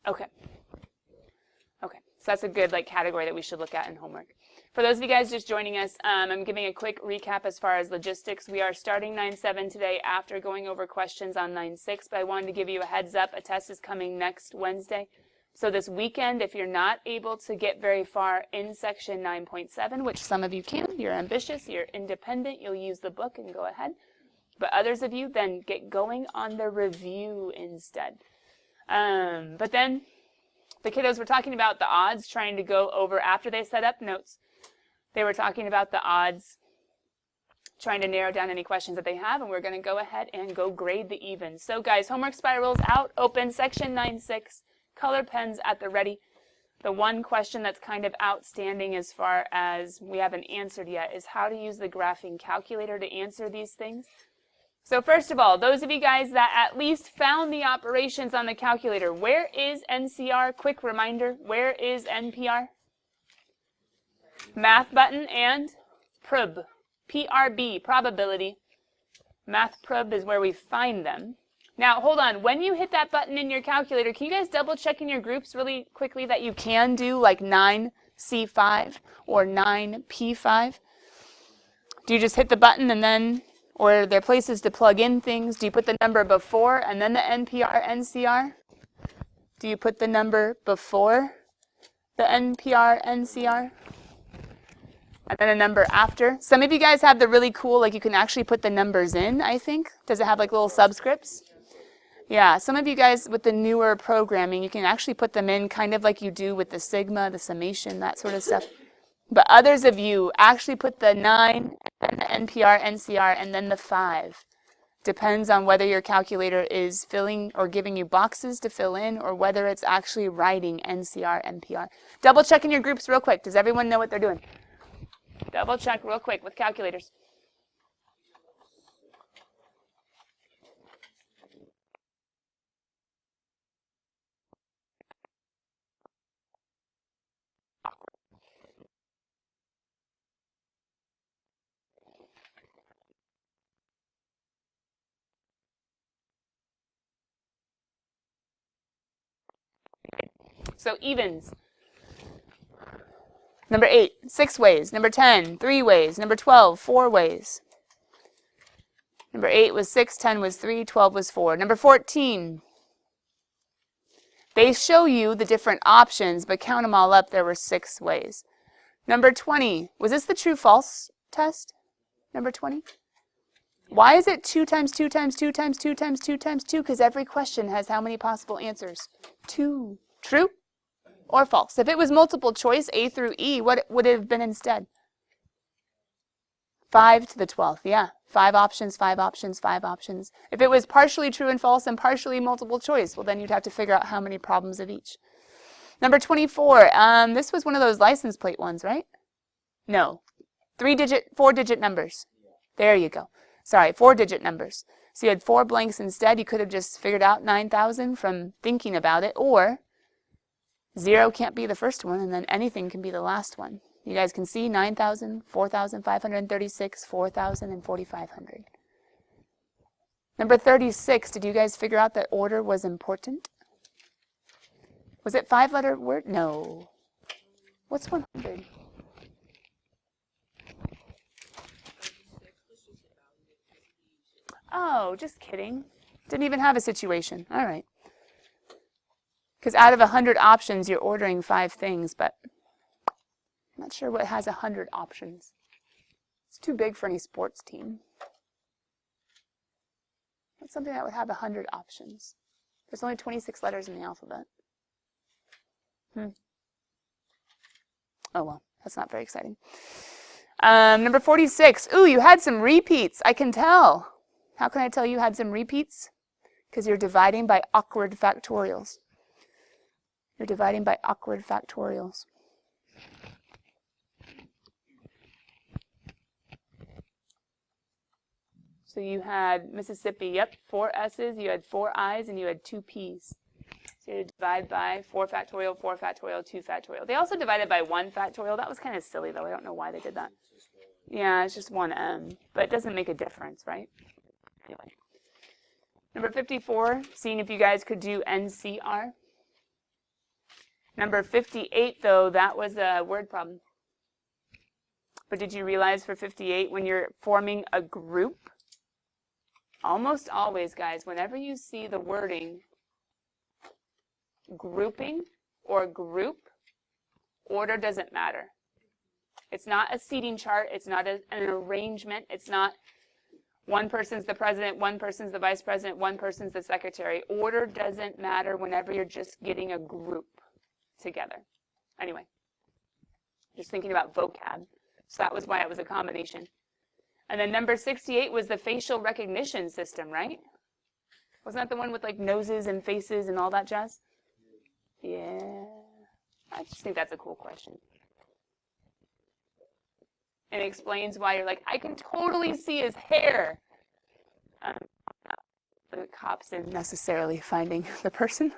Okay. Okay. So that's a good category that we should look at in homework. For those of you guys just joining us, I'm giving a quick recap as far as logistics. We are starting 9-7 today after going over questions on 9-6, but I wanted to give you a heads up. A test is coming next Wednesday. So this weekend, if you're not able to get very far in section 9.7, which some of you can, you're ambitious, you're independent, you'll use the book and go ahead. But others of you, then get going on the review instead. But then the kiddos were talking about the odds, trying to go over after they set up notes. They were talking about the odds, trying to narrow down any questions that they have, and we're going to go ahead and go grade the evens. So guys, homework spirals out, open, section 9-6, color pens at the ready. The one question that's kind of outstanding as far as we haven't answered yet is how to use the graphing calculator to answer these things. So first of all, those of you guys that at least found the operations on the calculator, where is NCR? Quick reminder, where is NPR? Math button and prob, PRB, probability. Math prob is where we find them. Now, hold on. When you hit that button in your calculator, can you guys double check in your groups really quickly that you can do like 9C5 or 9P5? Do you just hit the button and then, or are there places to plug in things? Do you put the number before and then the NPR, NCR? Do you put the number before the NPR, NCR? And then a number after. Some of you guys have the really cool, you can actually put the numbers in, I think. Does it have little subscripts? Yeah, some of you guys with the newer programming, you can actually put them in kind of like you do with the sigma, the summation, that sort of stuff. But others of you actually put the 9, and the NPR, NCR, and then the 5. Depends on whether your calculator is filling or giving you boxes to fill in or whether it's actually writing NCR, NPR. Double check in your groups real quick. Does everyone know what they're doing? Double check real quick with calculators. So evens. Number 8, 6 ways. Number 10, 3 ways. Number 12, 4 ways. Number 8 was 6, 10 was 3, 12 was 4. Number 14, they show you the different options, but count them all up, there were 6 ways. Number 20, was this the true-false test? Number 20? Why is it 2 times 2 times 2 times 2 times 2 times 2? Because every question has how many possible answers? 2. True or false? If it was multiple choice, A through E, what would it have been instead? 5 to the 12th, yeah. 5 options, 5 options, 5 options. If it was partially true and false and partially multiple choice, well, then you'd have to figure out how many problems of each. Number 24, this was one of those license plate ones, right? No. 4-digit numbers. There you go. Sorry, 4-digit numbers. So you had 4 blanks instead. You could have just figured out 9,000 from thinking about it, or 0 can't be the first one, and then anything can be the last one. You guys can see 9,000, 4,536, 4,000, and 4,500. Number 36, did you guys figure out that order was important? Was it 5-letter word? No. What's 100? Oh, just kidding. Didn't even have a situation. All right. Because out of 100 options, you're ordering 5 things, but I'm not sure what has 100 options. It's too big for any sports team. What's something that would have 100 options? There's only 26 letters in the alphabet. Oh, well, that's not very exciting. Number 46. Ooh, you had some repeats. I can tell. How can I tell you had some repeats? Because you're dividing by awkward factorials. You're dividing by awkward factorials. So you had Mississippi, yep, 4 S's, you had 4 I's, and you had 2 P's. So you divide by 4 factorial, 4 factorial, 2 factorial. They also divided by 1 factorial. That was kind of silly, though. I don't know why they did that. Yeah, it's just 1 M, but it doesn't make a difference, right? Anyway. Number 54, seeing if you guys could do NCR. Number 58, though, that was a word problem. But did you realize for 58, when you're forming a group, almost always, guys, whenever you see the wording grouping or group, order doesn't matter. It's not a seating chart. It's not an arrangement. It's not one person's the president, one person's the vice president, one person's the secretary. Order doesn't matter whenever you're just getting a group together. Anyway, just thinking about vocab. So that was why it was a combination. And then number 68 was the facial recognition system, right? Wasn't that the one with like noses and faces and all that jazz? Yeah. I just think that's a cool question. And it explains why you're like, I can totally see his hair. The cops isn't necessarily finding the person,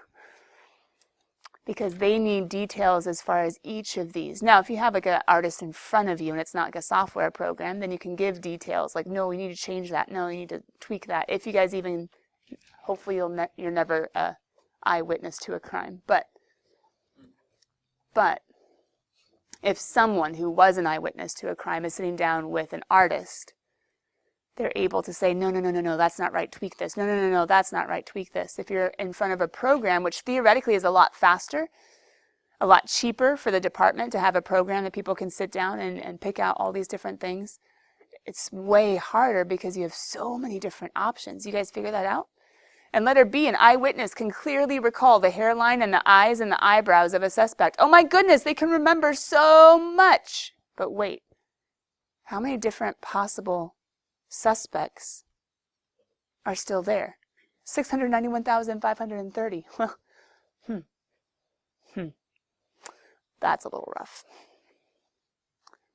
because they need details as far as each of these. Now, if you have like an artist in front of you and it's not like a software program, then you can give details like, no, we need to change that. No, we need to tweak that. If you guys even, hopefully you're never an eyewitness to a crime. But if someone who was an eyewitness to a crime is sitting down with an artist, they're able to say, no, that's not right, tweak this. No, that's not right, tweak this. If you're in front of a program, which theoretically is a lot faster, a lot cheaper for the department to have a program that people can sit down and pick out all these different things, it's way harder because you have so many different options. You guys figure that out? And letter B, an eyewitness can clearly recall the hairline and the eyes and the eyebrows of a suspect. Oh my goodness, they can remember so much. But wait, how many different possible suspects are still there? 691,530. Well, that's a little rough.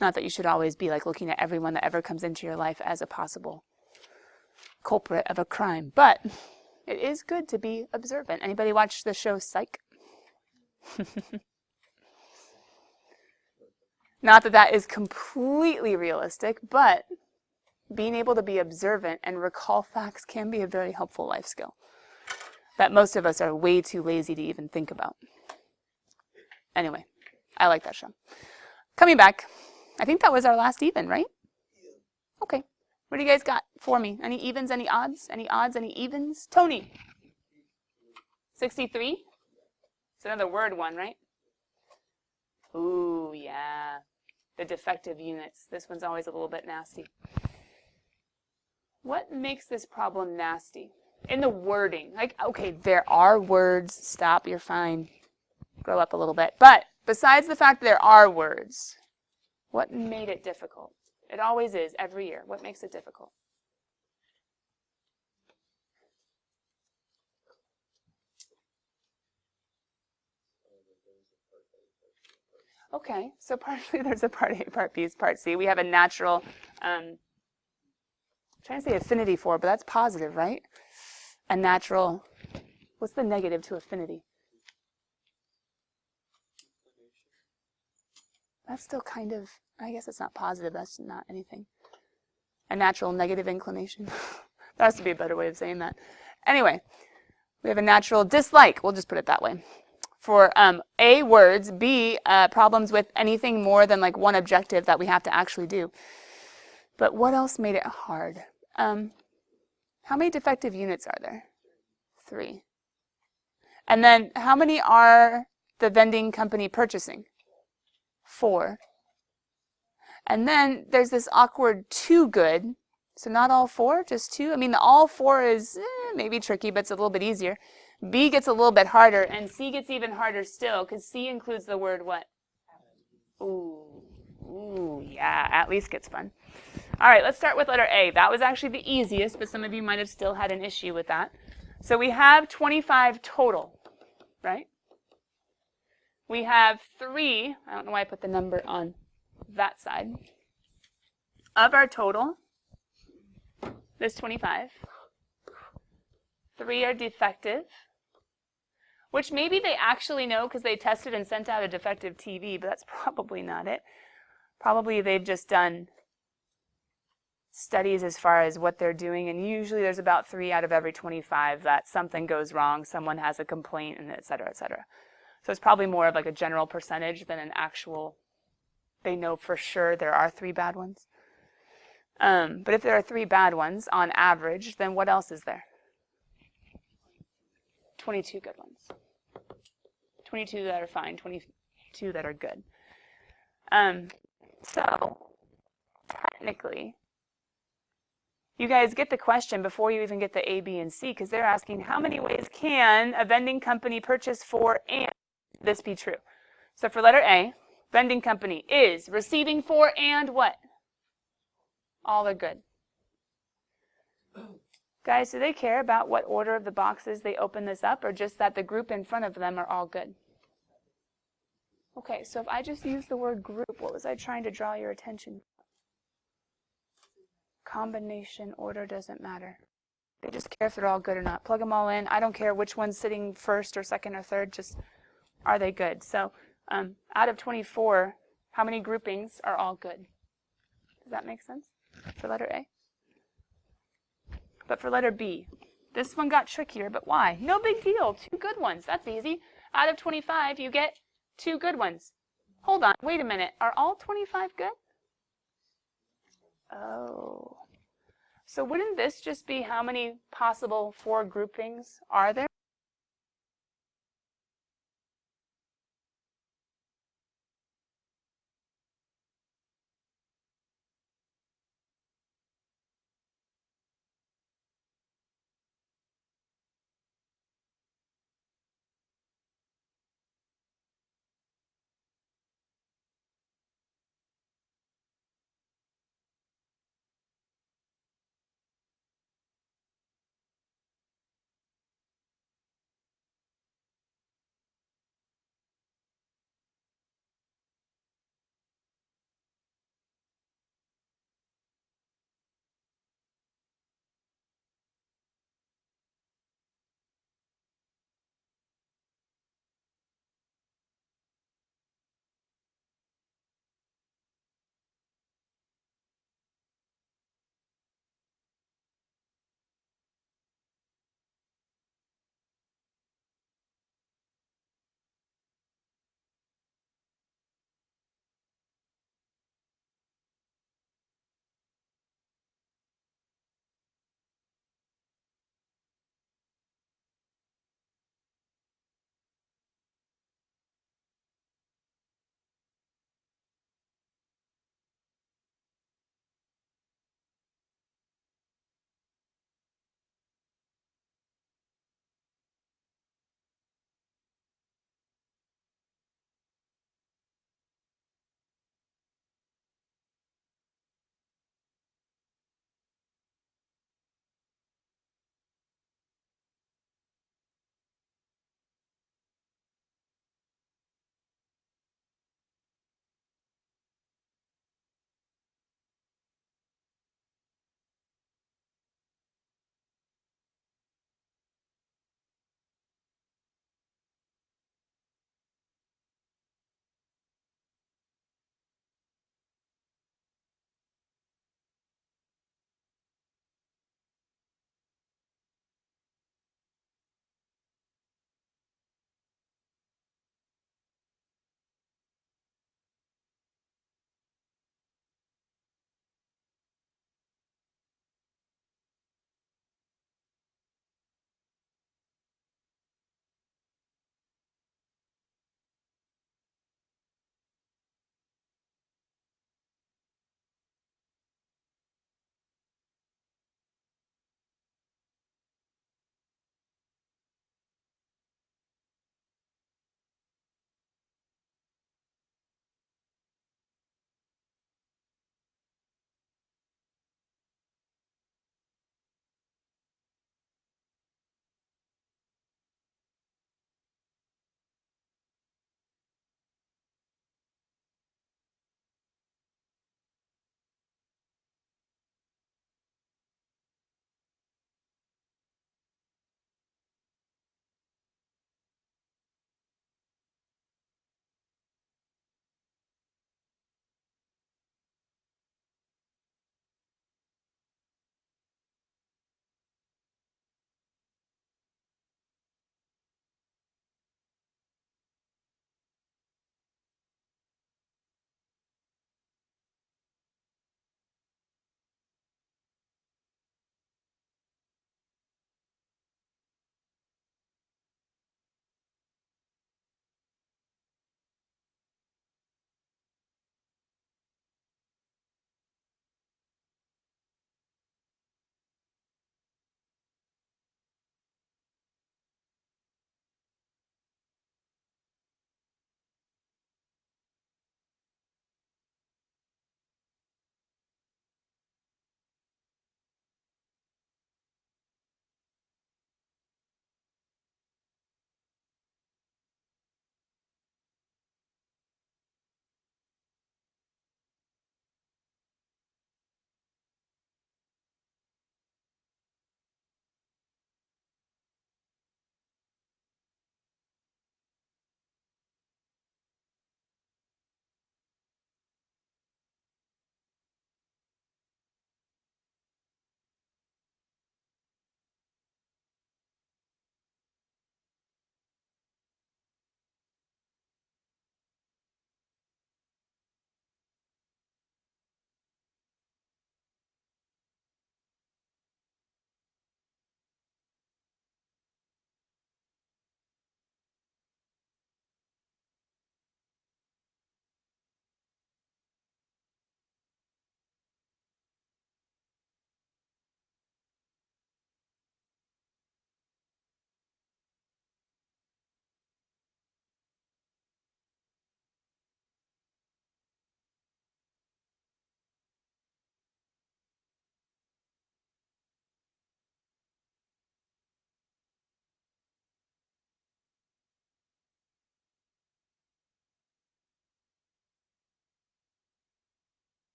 Not that you should always be like looking at everyone that ever comes into your life as a possible culprit of a crime, but it is good to be observant. Anybody watch the show Psych? Not that that is completely realistic, but being able to be observant and recall facts can be a very helpful life skill that most of us are way too lazy to even think about. Anyway, I like that show. Coming back, I think that was our last even, right? Okay. What do you guys got for me? Any evens, any odds? Any odds, any evens? Tony? 63? It's another word one, right? Ooh, yeah. The defective units. This one's always a little bit nasty. What makes this problem nasty? In the wording. Like, okay, there are words. Stop, you're fine. Grow up a little bit. But besides the fact that there are words, what made it difficult? It always is, every year. What makes it difficult? Okay, so partially there's a part A, part B, part C. We have a natural, I'm trying to say affinity for, but that's positive, right? A natural, what's the negative to affinity? That's still kind of, I guess it's not positive, that's not anything. A natural negative inclination. There has to be a better way of saying that. Anyway, we have a natural dislike, we'll just put it that way. For A, words, B, problems with anything more than like one objective that we have to actually do. But what else made it hard? How many defective units are there? 3. And then how many are the vending company purchasing? 4. And then there's this awkward too good. So not all 4, just 2. I mean, the all 4 is maybe tricky, but it's a little bit easier. B gets a little bit harder, and C gets even harder still, because C includes the word what? Ooh, yeah, at least gets fun. All right, let's start with letter A. That was actually the easiest, but some of you might have still had an issue with that. So we have 25 total, right? We have 3, I don't know why I put the number on that side, of our total, this 25. 3 are defective, which maybe they actually know because they tested and sent out a defective TV, but that's probably not it. Probably they've just done studies as far as what they're doing, and usually there's about 3 out of every 25 that something goes wrong, someone has a complaint, and et cetera, et cetera. So it's probably more of like a general percentage than an actual, they know for sure there are 3 bad ones. But if there are 3 bad ones on average, then what else is there? 22 good ones. 22 that are fine, 22 that are good. So technically, you guys get the question before you even get the A, B, and C, because they're asking how many ways can a vending company purchase for and this be true? So for letter A, vending company is receiving for and what? All are good. Guys, do they care about what order of the boxes they open this up, or just that the group in front of them are all good? Okay, so if I just use the word group, what was I trying to draw your attention? Combination order doesn't matter. They just care if they're all good or not. Plug them all in. I don't care which one's sitting first or second or third, just are they good? So out of 24, how many groupings are all good? Does that make sense for letter A? But for letter B, this one got trickier, but why? No big deal. 2 good ones. That's easy. Out of 25, you get 2 good ones. Hold on. Wait a minute. Are all 25 good? Oh. So wouldn't this just be how many possible 4 groupings are there?